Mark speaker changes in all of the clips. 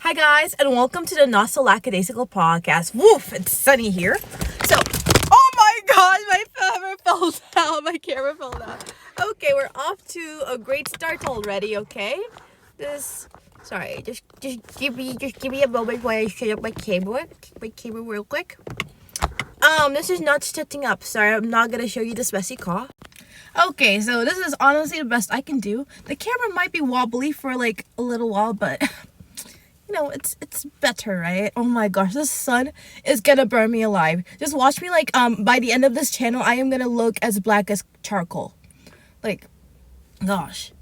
Speaker 1: Hi guys, and welcome to the Not So Lackadaisical podcast. Woof, it's sunny here. So, oh my god, my camera fell down. My camera fell down. Okay, we're off to a great start already, okay? Sorry, just give me a moment while I set up my camera real quick. This is not setting up. Sorry, I'm not gonna show you this messy car. Okay, so this is honestly the best I can do. The camera might be wobbly for like a little while, but it's better, right? Oh my gosh, the sun is gonna burn me alive. Just watch me, by the end of this channel, I am gonna look as black as charcoal. Like, gosh,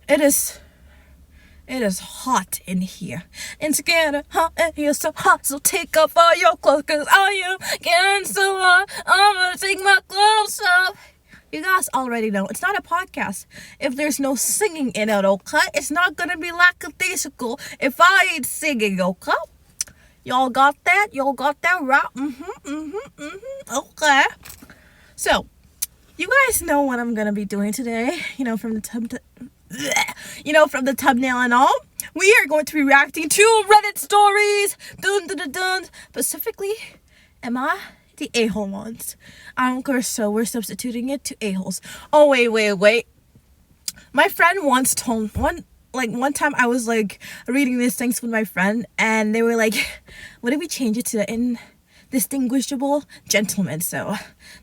Speaker 1: it is hot in here. It's getting hot in here, so hot, so take off all your clothes, cause I am getting so hot, I'm gonna take my clothes off. You guys already know, it's not a podcast if there's no singing in it, okay? It's not gonna be lackadaisical if I ain't singing, okay? Y'all got that? Y'all got that right? Okay. So, you guys know what I'm gonna be doing today. From the thumbnail and all. We are going to be reacting to Reddit stories. Dun dun dun dun. Specifically, am I the a-hole ones? I don't care, so we're substituting it to a-holes. Oh, wait. My friend once told one time I was reading these things with my friend, and they were like, what if we change it to indistinguishable gentlemen? So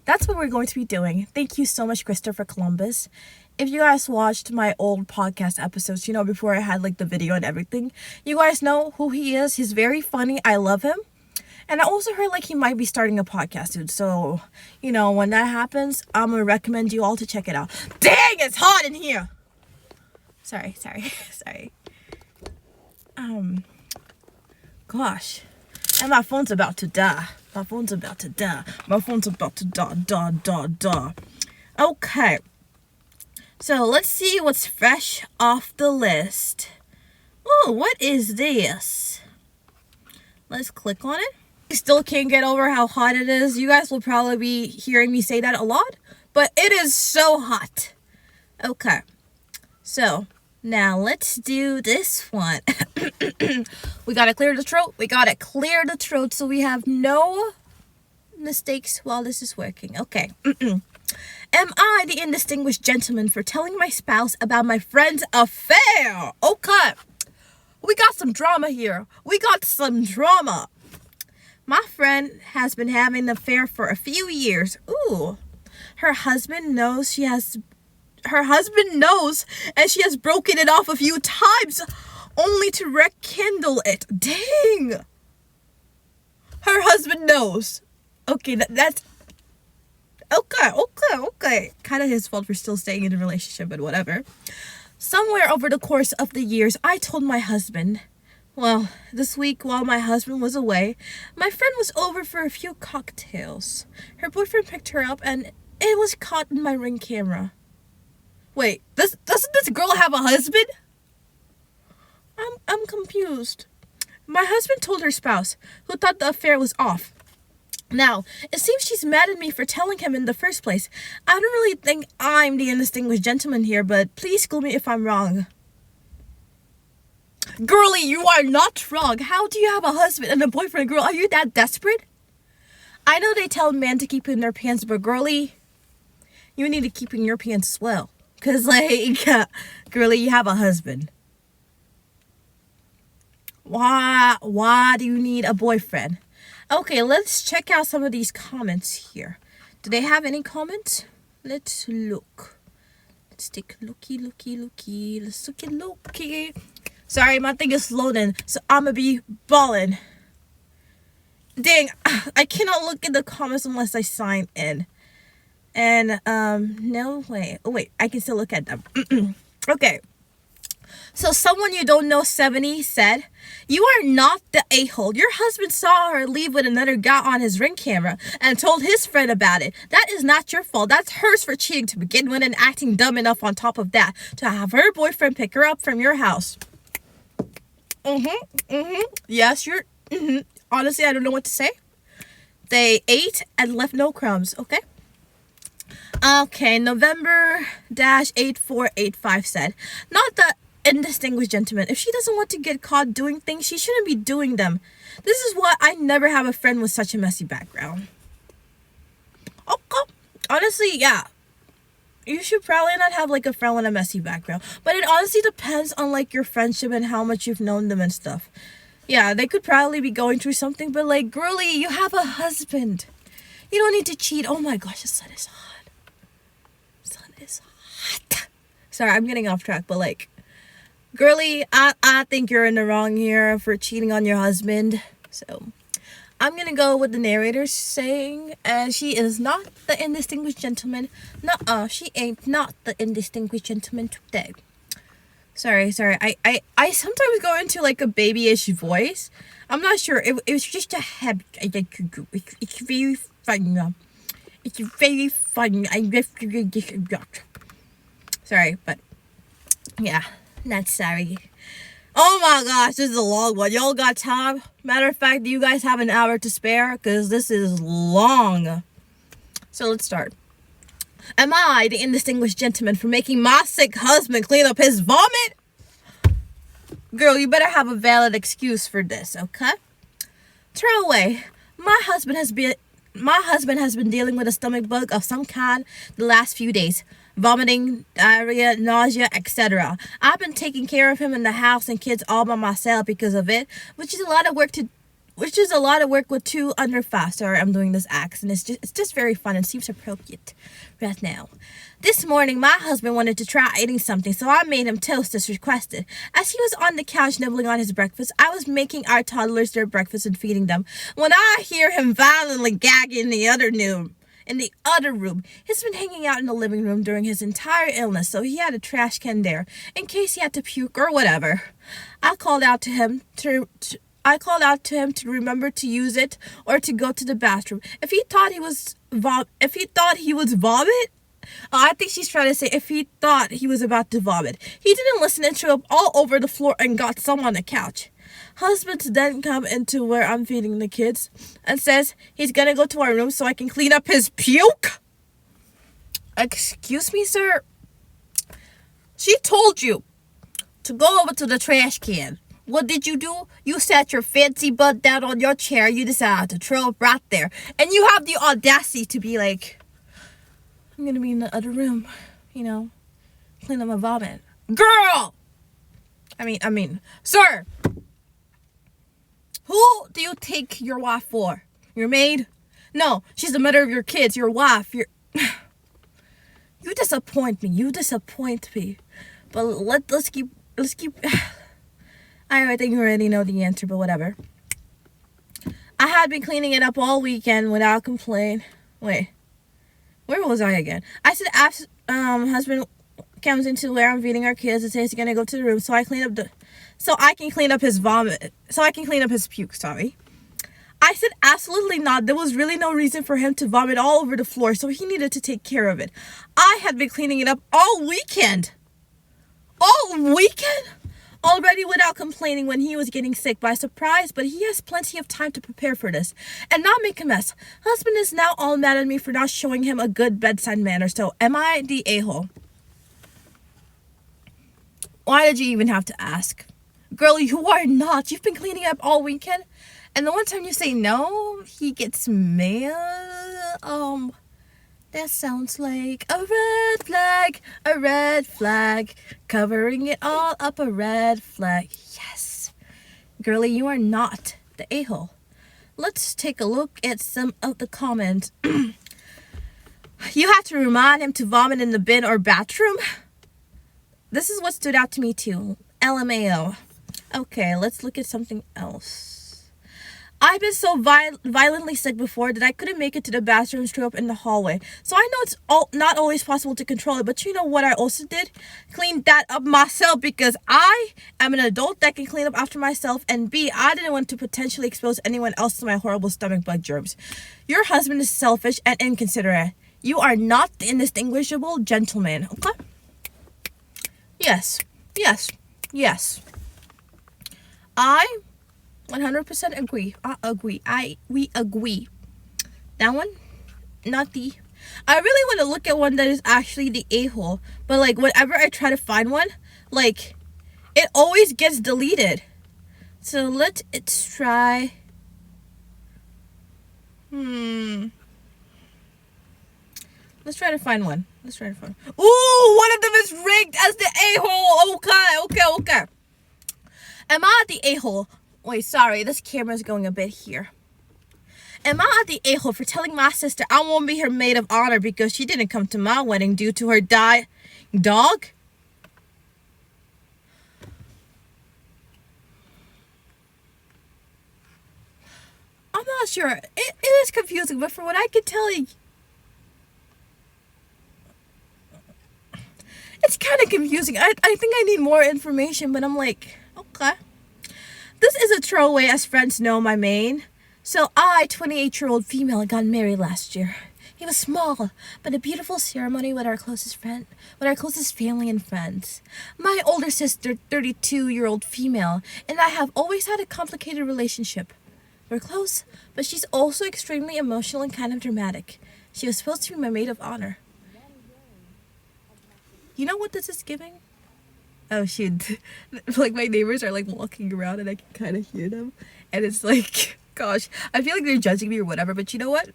Speaker 1: that's what we're going to be doing. Thank you so much, Christopher Columbus. If you guys watched my old podcast episodes, before I had the video and everything, you guys know who he is. He's very funny. I love him. And I also heard he might be starting a podcast, dude. So, when that happens, I'm going to recommend you all to check it out. Dang, it's hot in here. Sorry. Gosh. And my phone's about to die. Okay. So, let's see what's fresh off the list. Oh, what is this? Let's click on it. I still can't get over how hot it is. You guys will probably be hearing me say that a lot, but it is so hot. Okay, so now let's do this one. We gotta clear the throat so we have no mistakes while this is working. Okay. Am I the indistinguished gentleman for telling my spouse about my friend's affair? Okay, we got some drama here. My friend has been having an affair for a few years. Ooh. Her husband knows and she has broken it off a few times only to rekindle it. Dang. Her husband knows. Okay, that's okay. Kind of his fault for still staying in a relationship, but whatever. Somewhere over the course of the years, I told my husband. Well, this week while my husband was away, my friend was over for a few cocktails. Her boyfriend picked her up and it was caught in my Ring camera. Wait, doesn't this girl have a husband? I'm confused. My husband told her spouse, who thought the affair was off. Now, it seems she's mad at me for telling him in the first place. I don't really think I'm the indistinguished gentleman here, but please school me if I'm wrong. Girlie, you are not wrong. How do you have a husband and a boyfriend, girl? Are you that desperate? I know they tell men to keep in their pants, but girlie, you need to keep in your pants as well. Because, girlie, you have a husband. Why do you need a boyfriend? Okay, let's check out some of these comments here. Do they have any comments? Let's look. Let's take a looky. Let's looky. Sorry, my thing is loading, so I'm gonna be balling. Dang, I cannot look in the comments unless I sign in. And, no way. Oh, wait, I can still look at them. Okay. So someone you don't know, 70, said, you are not the a-hole. Your husband saw her leave with another guy on his Ring camera and told his friend about it. That is not your fault. That's hers for cheating to begin with and acting dumb enough on top of that to have her boyfriend pick her up from your house. Yes, you're, Honestly, I don't know what to say. They ate and left no crumbs, okay? Okay, November-8485 said, not the indistinguished gentleman. If she doesn't want to get caught doing things, she shouldn't be doing them. This is why I never have a friend with such a messy background. Okay. Honestly, yeah. You should probably not have like a friend with a messy background. But it honestly depends on like your friendship and how much you've known them and stuff. Yeah, they could probably be going through something, but like, girly, you have a husband. You don't need to cheat. Oh my gosh, the sun is hot. Sun is hot. Sorry, I'm getting off track, but like, girly, I think you're in the wrong here for cheating on your husband. So, I'm gonna go with the narrator saying, she is not the indistinguished gentleman. Nuh-uh, she ain't not the indistinguished gentleman today. Sorry. I sometimes go into like a babyish voice. I'm not sure. It was just a habit. It's very fun. It's very fun. Sorry, but yeah, not sorry. Oh my gosh, this is a long one. Y'all got time? Matter of fact, do you guys have an hour to spare? Because this is long. So let's start. Am I the indistinguished gentleman for making my sick husband clean up his vomit? Girl, you better have a valid excuse for this, okay? Throw away. My husband has been dealing with a stomach bug of some kind the last few days. Vomiting, diarrhea, nausea, etc. I've been taking care of him in the house and kids all by myself because of it, which is a lot of work with 2 under 5. Sorry, I'm doing this accent. It's just very fun and seems appropriate right now. This morning, my husband wanted to try eating something, so I made him toast as requested. As he was on the couch nibbling on his breakfast, I was making our toddlers their breakfast and feeding them when I hear him violently gagging in the other room. He's been hanging out in the living room during his entire illness, so he had a trash can there in case he had to puke or whatever. I called out to him to remember to use it or to go to the bathroom. If he thought he was vomit. I think she's trying to say if he thought he was about to vomit. He didn't listen and threw up all over the floor and got some on the couch. Husband then come into where I'm feeding the kids and says he's gonna go to our room so I can clean up his puke. Excuse me, sir? She told you to go over to the trash can. What did you do? You sat your fancy butt down on your chair. You decided to throw up right there. And you have the audacity to be like, I'm gonna be in the other room, clean up my vomit. Girl! I mean, sir! Who do you take your wife for? Your maid? No, she's the mother of your kids, your wife, You disappoint me. But let's keep... I think you already know the answer, but whatever. I had been cleaning it up all weekend without complaint. Wait, where was I again? I said, husband comes into where I'm feeding our kids and says he's gonna go to the room so I can clean up his vomit. So I can clean up his puke, sorry. I said absolutely not. There was really no reason for him to vomit all over the floor, so he needed to take care of it. I had been cleaning it up all weekend. Already without complaining when he was getting sick by surprise, but he has plenty of time to prepare for this and not make a mess. Husband is now all mad at me for not showing him a good bedside manner, so am I the a-hole? Why did you even have to ask? Girl, you are not. You've been cleaning up all weekend, and the one time you say no, he gets mad. That sounds like a red flag, covering it all up, a red flag. Yes. Girlie, you are not the a-hole. Let's take a look at some of the comments. You had to remind him to vomit in the bin or bathroom? This is what stood out to me too. LMAO. Okay, let's look at something else. I've been so violently sick before that I couldn't make it to the bathroom, threw up in the hallway. So I know it's not always possible to control it, but you know what I also did? Cleaned that up myself because I am an adult that can clean up after myself, and B, I didn't want to potentially expose anyone else to my horrible stomach bug germs. Your husband is selfish and inconsiderate. You are not the indistinguishable gentleman, okay? Yes. I 100% agree. We agree. That one, not the... I really want to look at one that is actually the a-hole. But, like, whenever I try to find one, like, It always gets deleted. So let's try. Let's try to find one. Ooh, one of them is rigged as the a-hole. Okay. Am I the a-hole? Wait, sorry. This camera's going a bit here. Am I the a-hole for telling my sister I won't be her maid of honor because she didn't come to my wedding due to her dog? I'm not sure. It is confusing, but from what I can tell you, it's kind of confusing. I think I need more information, but I'm like, okay. This is a throwaway, as friends know my main. So I, 28-year-old female, got married last year. It was small, but a beautiful ceremony with our closest family and friends. My older sister, 32-year-old female, and I have always had a complicated relationship. We're close, but she's also extremely emotional and kind of dramatic. She was supposed to be my maid of honor. You know what this is giving? Oh shoot. Like my neighbors are like walking around and I can kind of hear them. And it's like, gosh, I feel like they're judging me or whatever, but you know what?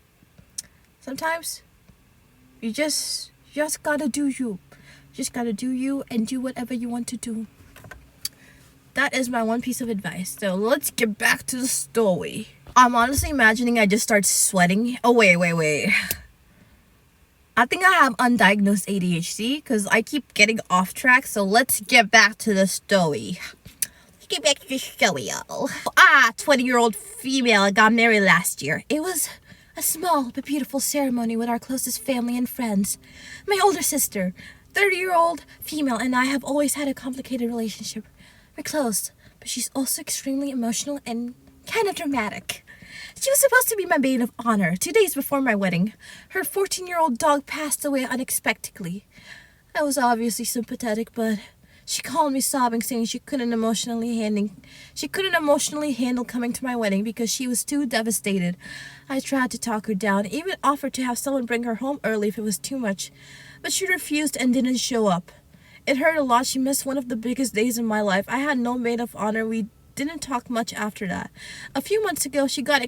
Speaker 1: Sometimes you just gotta do you. Just gotta do you and do whatever you want to do. That is my one piece of advice. So let's get back to the story. I'm honestly imagining I just start sweating. Oh, wait. I think I have undiagnosed ADHD because I keep getting off track. So let's get back to the story. 20-year-old female got married last year. It was a small but beautiful ceremony with our closest family and friends. My older sister, 30-year-old female, and I have always had a complicated relationship. We're close, but she's also extremely emotional and kind of dramatic. She was supposed to be my maid of honor 2 days before my wedding. Her 14-year-old dog passed away unexpectedly. I was obviously sympathetic, but she called me sobbing, saying she couldn't emotionally handle coming to my wedding because she was too devastated. I tried to talk her down, even offered to have someone bring her home early if it was too much, but she refused and didn't show up. It hurt a lot. She missed one of the biggest days in my life. I had no maid of honor. We didn't talk much after that. A few months ago, she got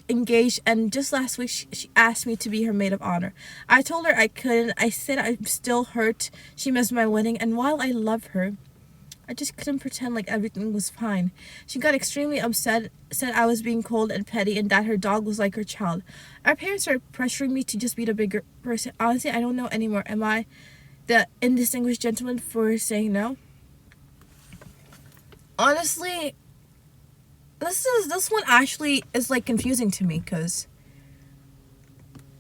Speaker 1: engaged, and just last week, she asked me to be her maid of honor. I told her I couldn't. I said I'm still hurt. She missed my wedding, and while I love her, I just couldn't pretend like everything was fine. She got extremely upset, said I was being cold and petty, and that her dog was like her child. Our parents are pressuring me to just be the bigger person. Honestly, I don't know anymore. Am I the indistinguished gentleman for saying no? Honestly, this one actually is like confusing to me, because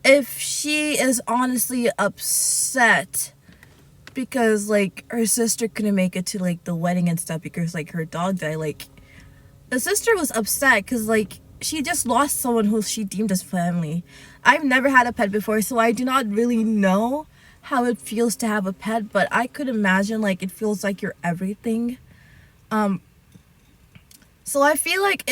Speaker 1: if she is honestly upset because like her sister couldn't make it to like the wedding and stuff because like her dog died, like the sister was upset because like she just lost someone who she deemed as family. I've never had a pet before, so I do not really know how it feels to have a pet, but I could imagine like it feels like you're everything. So I feel like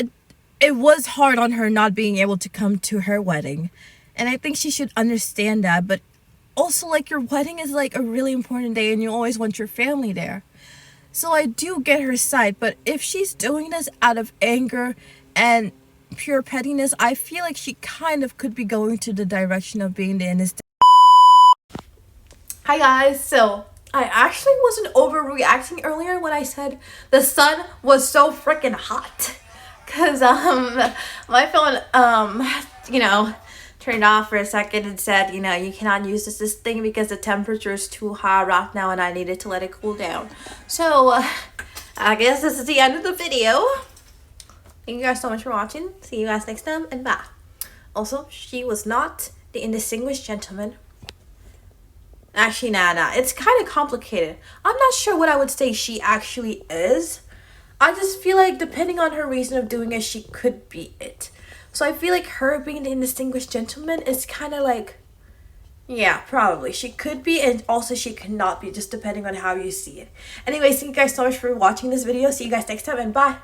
Speaker 1: it was hard on her not being able to come to her wedding, and I think she should understand that. But also, like, your wedding is like a really important day and you always want your family there. So I do get her side, but if she's doing this out of anger and pure pettiness, I feel like she kind of could be going to the direction of being the innocent. Hi guys, so I actually wasn't overreacting earlier when I said the sun was so freaking hot, cause my phone turned off for a second and said, you cannot use this thing because the temperature is too high right now and I needed to let it cool down. So I guess this is the end of the video. Thank you guys so much for watching. See you guys next time, and bye. Also, she was not the indistinguished gentleman. Actually, nah. It's kind of complicated. I'm not sure what I would say she actually is. I just feel like depending on her reason of doing it, she could be it. So I feel like her being the indistinguished gentleman is kind of like, yeah, probably. She could be, and also she could not be, just depending on how you see it. Anyways, thank you guys so much for watching this video. See you guys next time, and bye.